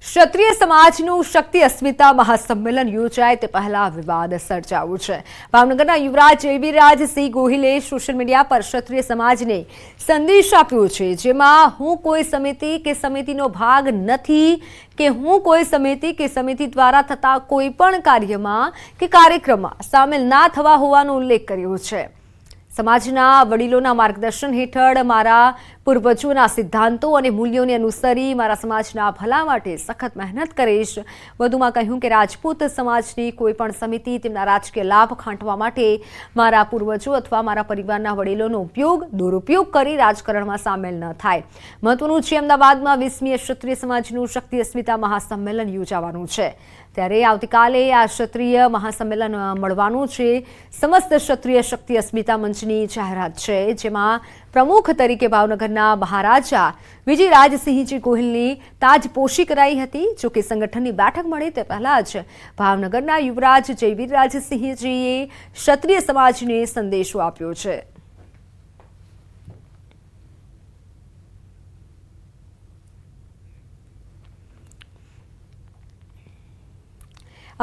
ક્ષત્રિય સમાજનું શક્તિ અસ્મિતા મહાસંમેલન યોજાય તે પહેલા વિવાદ સર્જાયો છે। ભાવનગરના યુવરાજ જયવીરરાજસિંહ ગોહિલે સોશિયલ મીડિયા પર ક્ષત્રિય સમાજને સંદેશ આપ્યો છે, જેમાં હું કોઈ સમિતિ કે સમિતિનો ભાગ નથી કે હું કોઈ સમિતિ કે સમિતિ દ્વારા થતા કોઈ પણ કાર્યમાં કે કાર્યક્રમમાં સામેલ ના થવા હોવાનો ઉલ્લેખ કર્યો છે। સમાજના વડીલોના માર્ગદર્શન હેઠળ મારા પૂર્વજોના સિદ્ધાંતો અને મૂલ્યોને અનુસરી મારા સમાજના ભલા માટે સખત મહેનત કરીશ। વધુમાં કહ્યું કે રાજપૂત સમાજની કોઈ પણ સમિતિ તેમના રાજકીય લાભ ખાંટવા માટે મારા પૂર્વજો અથવા મારા પરિવારના વડીલોનો દુરુપયોગ કરી રાજકારણમાં સામેલ ન થાય। મહત્વનું છે, અમદાવાદમાં 20મી ક્ષત્રિય સમાજનું શક્તિ અસ્મિતા મહાસંમેલન યોજાવાનું છે, ત્યારે આવતીકાલે આ ક્ષત્રિય મહાસંમેલન મળવાનું છે। સમસ્ત ક્ષત્રિય શક્તિ અસ્મિતા મંચની જાહેરાત છે, જેમાં પ્રમુખ તરીકે ભાવનગરના મહારાજા વિજયરાજસિંહજી ગોહિલની તાજપોશી કરાઈ હતી। જોકે સંગઠનની બેઠક મળે તે પહેલા જ ભાવનગરના યુવરાજ જયવીરરાજસિંહજીએ ક્ષત્રિય સમાજને સંદેશો આપ્યો છે।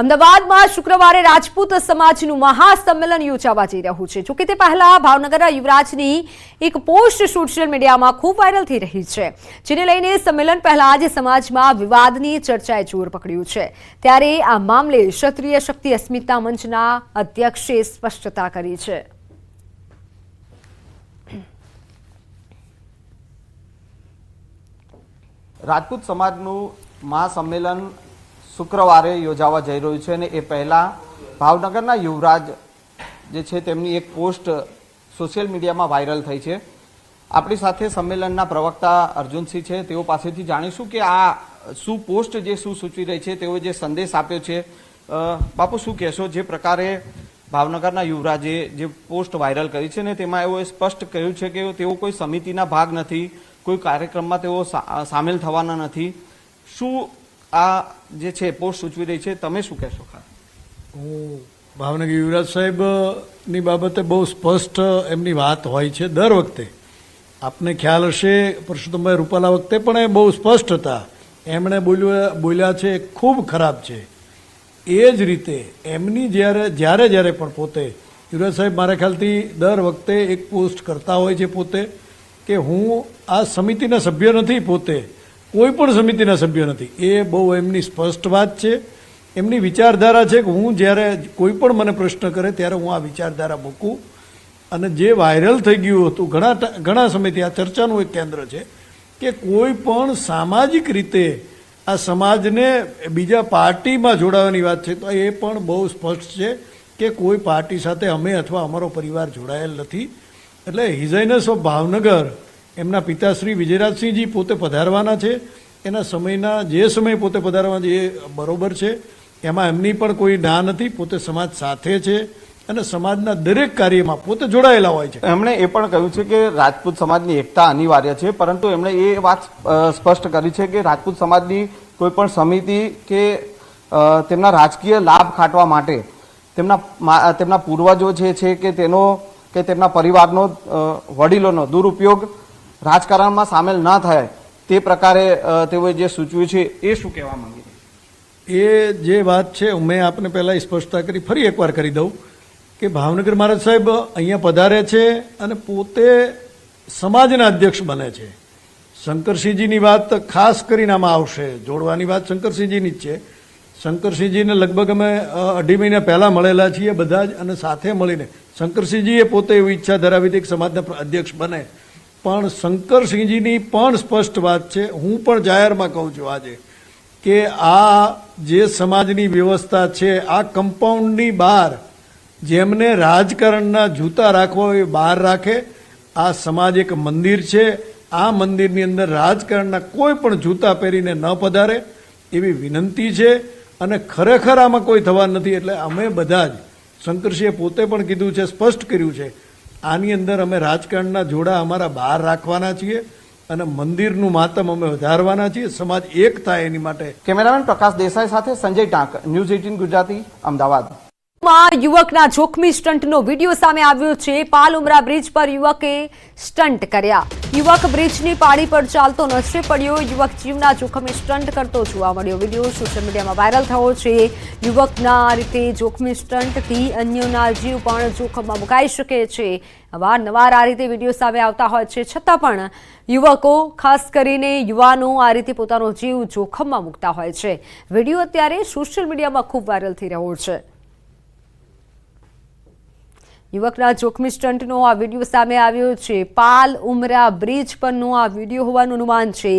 અમદાવાદમાં શુક્રવારે રાજપૂત સમાજનું મહાસંમેલન યોજાવા જઈ રહ્યું છે। જોકે તે પહેલા ભાવનગરના યુવરાજની એક પોસ્ટ સોશિયલ મીડિયામાં ખૂબ વાયરલ થઈ રહી છે, જેને લઈને સંમેલન પહેલા જ સમાજમાં વિવાદની ચર્ચાએ જોર પકડ્યું છે। ત્યારે આ મામલે ક્ષત્રિય શક્તિ અસ્મિતા મંચના અધ્યક્ષે સ્પષ્ટતા કરી છે। રાજપૂત સમાજનું મહાસંમેલન શુક્રવારે યોજાવા જઈ રહ્યું છે અને એ પહેલાં ભાવનગરના યુવરાજ જે છે તેમની એક પોસ્ટ સોશિયલ મીડિયામાં વાયરલ થઈ છે। આપણી સાથે સંમેલનના પ્રવક્તા અર્જુનસિંહ છે, તેઓ પાસેથી જાણીશું કે આ શું પોસ્ટ જે શું સૂચવી રહી છે, તેઓ જે સંદેશ આપ્યો છે। બાપુ, શું કહેશો? જે પ્રકારે ભાવનગરના યુવરાજે જે પોસ્ટ વાયરલ કરી છે ને તેમાં એવો સ્પષ્ટ કહ્યું છે કે તેઓ કોઈ સમિતિના ભાગ નથી, કોઈ કાર્યક્રમમાં તેઓ સામેલ થવાના નથી। શું આ જે છે પોસ્ટ સૂચવી રહી છે, તમે શું કહેશો? હું ભાવનગર યુવરાજ સાહેબની બાબતે બહુ સ્પષ્ટ એમની વાત હોય છે દર વખતે। આપને ખ્યાલ હશે, પરસોત્તમભાઈ રૂપાલા વખતે પણ એ બહુ સ્પષ્ટ હતા। એમણે બોલ્યા છે એ ખૂબ ખરાબ છે। એ જ રીતે એમની જ્યારે પણ પોતે યુવરાજ સાહેબ મારા ખ્યાલથી દર વખતે એક પોસ્ટ કરતા હોય છે પોતે કે હું આ સમિતિના સભ્ય નથી, પોતે કોઈ પણ સમિતિના સભ્ય નથી। એ બહુ એમની સ્પષ્ટ વાત છે। એમની વિચારધારા છે કે હું જ્યારે કોઈ પણ મને પ્રશ્ન કરે ત્યારે હું આ વિચારધારા મૂકું। અને જે વાયરલ થઈ ગયું હતું ઘણા સમયથી આ ચર્ચાનું એક કેન્દ્ર છે કે કોઈ પણ સામાજિક રીતે આ સમાજને બીજા પાર્ટીમાં જોડાવાની વાત છે, તો એ પણ બહુ સ્પષ્ટ છે કે કોઈ પાર્ટી સાથે અમે અથવા અમારો પરિવાર જોડાયેલ નથી। એટલે હિઝાઇનસ ઓફ ભાવનગર એમના પિતાશ્રી વિજયરાજસિંહજી પોતે પધારવાના છે, એના સમયના જે સમય પોતે પધારવાના છે એ બરોબર છે, એમાં એમની પણ કોઈ ના નથી। પોતે સમાજ સાથે છે અને સમાજના દરેક કાર્યમાં પોતે જોડાયેલા હોય છે। એમણે એ પણ કહ્યું છે કે રાજપૂત સમાજની એકતા અનિવાર્ય છે, પરંતુ એમણે એ વાત સ્પષ્ટ કરી છે કે રાજપૂત સમાજની કોઈ પણ સમિતિ કે તેમના રાજકીય લાભ ખાટવા માટે તેમના પૂર્વજો જે છે કે તેમના પરિવારનો વડીલોનો દુરુપયોગ રાજકારણમાં સામેલ ન થાય તે પ્રકારે તેઓએ જે સૂચવ્યું છે, એ શું કહેવા માંગી? એ જે વાત છે મેં આપને પહેલાં સ્પષ્ટતા કરી, ફરી એકવાર કરી દઉં કે ભાવનગર મહારાજ સાહેબ અહીંયા પધારે છે અને પોતે સમાજના અધ્યક્ષ બને છે। શંકરસિંહજીની વાત ખાસ કરીને આમાં આવશે, જોડવાની વાત શંકરસિંહજીની જ છે। શંકરસિંહજીને લગભગ અમે 2.5 મહિના પહેલાં મળેલા છીએ બધા જ, અને સાથે મળીને શંકરસિંહજીએ પોતે એવી ઈચ્છા ધરાવી હતી કે સમાજના અધ્યક્ષ બને, પણ શંકરસિંહજીની પણ સ્પષ્ટ વાત છે, હું પણ જાહેરમાં કહું છું આજે કે આ જે સમાજની વ્યવસ્થા છે, આ કમ્પાઉન્ડની બહાર જેમને રાજકારણના જૂતા રાખવા હોય એ બહાર રાખે। આ સમાજ એક મંદિર છે, આ મંદિરની અંદર રાજકારણના કોઈ પણ જૂતા પહેરીને ન પધારે એવી વિનંતી છે। અને ખરેખર આમાં કોઈ થવા નથી। એટલે અમે બધા જ, શંકરસિંહે પોતે પણ કીધું છે, સ્પષ્ટ કર્યું છે, આની અંદર અમે રાજકારણના જોડા અમારા બહાર રાખવાના છીએ અને મંદિરનું માતમ અમે વધારવાના છીએ। સમાજ એક થાય એની માટે। કેમેરામેન પ્રકાશ દેસાઈ સાથે સંજય ટાંક, ન્યૂઝ 18 ગુજરાતી, અમદાવાદ। યુવકના જોખમી સ્ટંટનો વિડીયો સામે આવ્યો છે। પાલ ઉમરા બ્રિજ પર યુવકે સ્ટંટ કર્યા। યુવક બ્રિજની પાળી પર ચાલતો નજરે પડ્યો। યુવક જીવના જોખમે સ્ટંટ કરતો જોવા મળ્યો। વિડીયો સોશિયલ મીડિયામાં વાયરલ થયો છે। યુવકના આ રીતે જોખમી સ્ટંટથી અન્યોના જીવ પણ જોખમમાં મુકાઈ શકે છે। અવારનવાર આ રીતે વિડીયો સામે આવતા હોય છે, છતાં પણ યુવકો, ખાસ કરીને યુવાનો, આ રીતે પોતાનો જીવ જોખમમાં મૂકતા હોય છે। વિડીયો અત્યારે સોશિયલ મીડિયામાં ખૂબ વાયરલ થઈ રહ્યો છે। યુવકના જોખમી સ્ટંટનો આ વિડીયો સામે આવ્યો છે। પાલ ઉમરા બ્રિજ પરનો આ વિડીયો હોવાનું અનુમાન છે।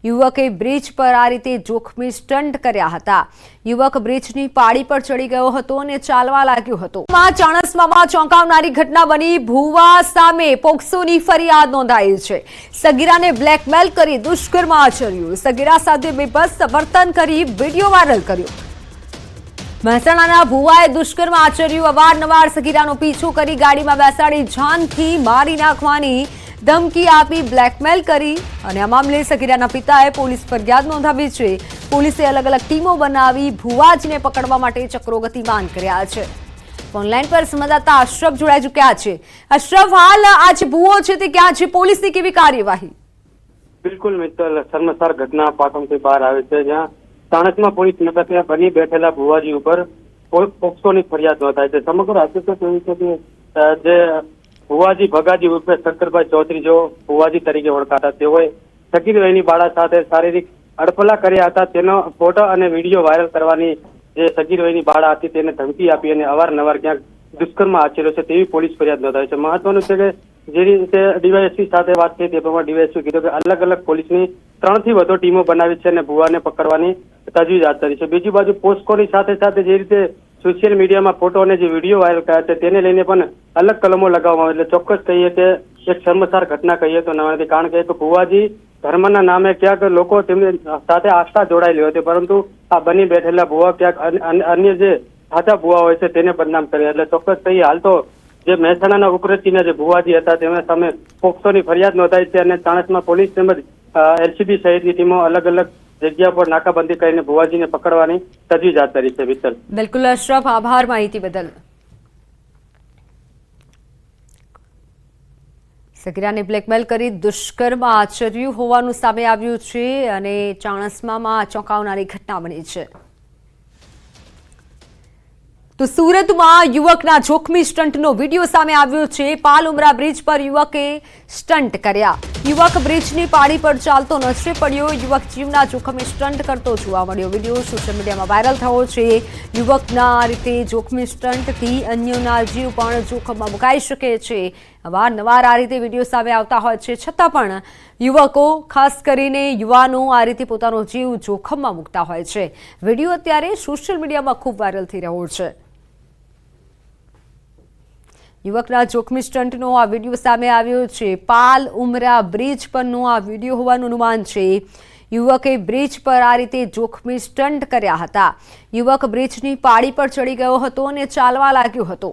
યુવકે બ્રિજ પર આ રીતે જોખમી સ્ટંટ કર્યા હતા। યુવક બ્રિજની પાળી પર ચડી ગયો હતો અને ચાલવા લાગ્યો હતો। ચાણસ્મામાં ચોંકાવનારી ઘટના બની। ભુવા સામે પોક્સોની ફરિયાદ નોંધાઈ છે। સગીરાને બ્લેકમેલ કરી દુષ્કર્મ આચર્યું। સગીરા સાથે બેબસ વર્તન કરી વિડીયો વાયરલ કર્યો। મહેસાણાના ભુવાએ દુષ્કર્મ આચર્યું। અવારનવાર સગીરાનો પીછો કરી ગાડીમાં બેસાડી જાનથી મારી નાખવાની ધમકી આપી બ્લેકમેલ કરી અને આ મામલે સગીરાના પિતાએ પોલીસ ફરિયાદ નોંધાવી છે। પોલીસે અલગ અલગ ટીમો બનાવી ભુવાજીને પકડવા માટે ચક્રો ગતિમાન કર્યા છે। ઓનલાઈન પર સંવાદદાતા અશરફ જોડાઈ ચૂક્યા છે। અશરફ, હાલ આ જે ભુવો છે તે ક્યાં છે? પોલીસની કેવી કાર્યવાહી? બિલકુલ મિત્તલ, શર્મસાર ઘટના પાટણથી બહાર આવે છે, જ્યાં ચાણસ્મા પોલીસ મથકે બની બેઠેલા ભુવાજી ઉપર પોક્સોની ફરિયાદ નોંધાઈ છે। સમગ્ર હકીકત એવી છે કે જે ભુવાજી ભગાજી ઉર્ફે શંકરભાઈ ચૌધરી, જો ભુવાજી તરીકે ઓળખાતા, તેઓએ સગીર વયની બાળા સાથે શારીરિક અડફલા કર્યા હતા। તેનો ફોટો અને વિડીયો વાયરલ કરવાની જે સગીર વયની બાળા હતી તેને ધમકી આપી અને અવારનવાર ક્યાંક દુષ્કર્મ આચર્યો છે તેવી પોલીસ ફરિયાદ નોંધાઈ છે। મહત્વનું છે કે જે રીતે ડીવાયએસપી સાથે વાત થઈ તે પ્રમાણે ડીવાયએસપી કીધું કે અલગ અલગ પોલીસની 3 થી વધુ ટીમો બનાવી છે અને ભુવાને પકડવાની તજવીજ હાથ ધરી છે। બીજી બાજુ પોસ્કોની સાથે સાથે જે રીતે સોશિયલ મીડિયામાં ફોટો અને જે વિડીયો વાયરલ કર્યા છે તેને લઈને પણ અલગ કલમો લગાવવામાં આવે, એટલે ચોક્કસ કહીએ કે એક શર્મસાર ઘટના કહીએ તો ન નથી। કારણ કે એક ભુવાજી ધર્મના નામે ક્યાંક લોકો તેમની સાથે આસ્થા જોડાયેલી હતી, પરંતુ આ બની બેઠેલા ભુવા ક્યાંક અન્ય જે સાચા ભુવા હોય છે તેને બદનામ કર્યા। એટલે ચોક્કસ કહીએ હાલ તો જે મહેસાણાના ઉકરતીના જે ભુવાજી હતા તેમના સામે પોક્સોની ફરિયાદ નોંધાઈ છે અને ચાણસ્મા પોલીસ તેમજ એલસીબી સહિતની ટીમો અલગ અલગ જગ્યા પર નાકાબંધી કરીને ભુવાજીને પકડવાની તજવીજ હાથ ધરી છે। વિત્તલ, બિલકુલ અશરફ, આભાર માહિતી બદલ। સગીરાને બ્લેકમેલ કરી દુષ્કર્મ આચર્યું હોવાનું સામે આવ્યું છે અને ચાણસ્મામાં ચોંકાવનારી ઘટના બની છે। તો સુરતમાં યુવકના જોખમી સ્ટંટનો વિડીયો સામે આવ્યો છે। પાલ ઉમરા બ્રિજ પર યુવકે સ્ટંટ કર્યા। યુવક બ્રિજની પાળી પર ચાલતો નજરે પડ્યો। યુવક જીવના જોખમે સ્ટંટ કરતો જોવા મળ્યો। વિડીયો સોશિયલ મીડિયામાં વાયરલ થયો છે। યુવકના આ રીતે જોખમી સ્ટંટથી અન્યોના જીવ પણ જોખમમાં મુકાઈ શકે છે। અવારનવાર આ રીતે વિડીયો સામે આવતા હોય છે, છતાં પણ યુવકો, ખાસ કરીને યુવાનો, આ રીતે પોતાનો જીવ જોખમમાં મૂકતા હોય છે। વિડીયો અત્યારે સોશિયલ મીડિયામાં ખૂબ વાયરલ થઈ રહ્યો છે। યુવકના જોખમી સ્ટંટનો આ વિડીયો સામે આવ્યો છે। પાલ ઉમરા બ્રિજ પરનો આ વિડીયો હોવાનું અનુમાન છે। યુવકે બ્રિજ પર આ રીતે જોખમી સ્ટંટ કર્યા હતા। યુવક બ્રિજની પાળી પર ચડી ગયો હતો અને ચાલવા લાગ્યો હતો।